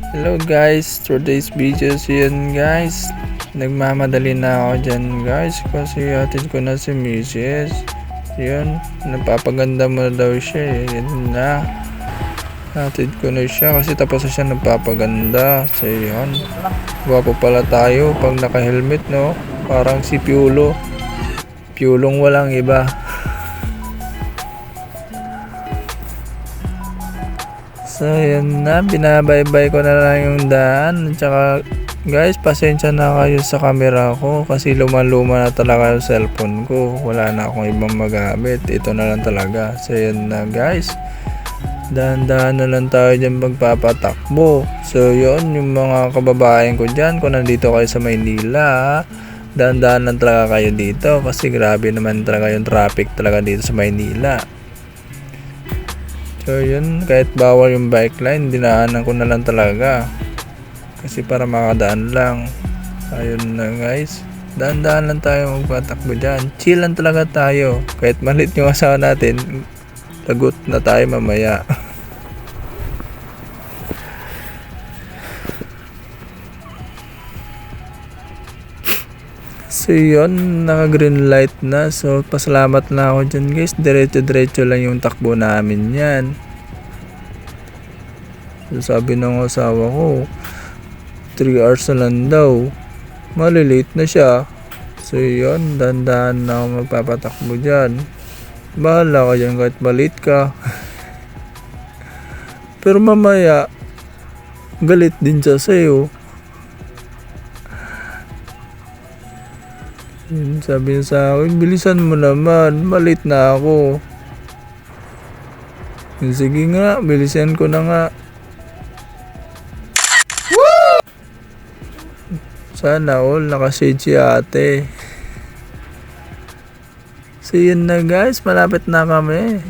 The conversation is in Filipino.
Hello guys, today's video yun guys. Nagmamadali na ako dyan guys kasi hatid ko na si Mrs. Yun, napapaganda mo daw siya eh. Yun na. Hatid ko na siya kasi tapos na siya nagpapaganda. So yun, gwapo pala tayo pag naka-helmet no. Parang si Piolo. Piolong walang iba. So yun na, binabaybay ko na lang yung daan. Tsaka guys, pasensya na kayo sa camera ko kasi luma-luma na talaga yung cellphone ko. Wala na akong ibang magamit. Ito na lang talaga. So yun na guys, dahan-dahan na lang tayo dyan magpapatakbo. So yun, yung mga kababayan ko dyan, kung nandito kayo sa Maynila, dahan-dahan lang talaga kayo dito kasi grabe naman talaga yung traffic talaga dito sa Maynila. So yun, kahit bawal yung bike line, dinaanan ko na lang talaga kasi para makadaan lang. Ayun na guys, daan-daan lang tayo magpatakbo dyan. Chill lang talaga tayo, kahit malit yung asawa natin, lagot na tayo mamaya. So yun, naka green light na. So pasalamat na ako dyan guys. Diretso lang yung takbo namin yan. So sabi ng asawa ko 3 hours na lang daw. Malilate na siya. So yun, dandahan na ako magpapatakbo dyan. Bahala ka dyan kahit malate ka. Pero mamaya galit din siya sa'yo. Sabi niya sa akin, bilisan mo naman, malit na ako. Sige nga, bilisan ko na nga. Woo! Sana all nakashade si ate. So yun na guys, malapit na kami.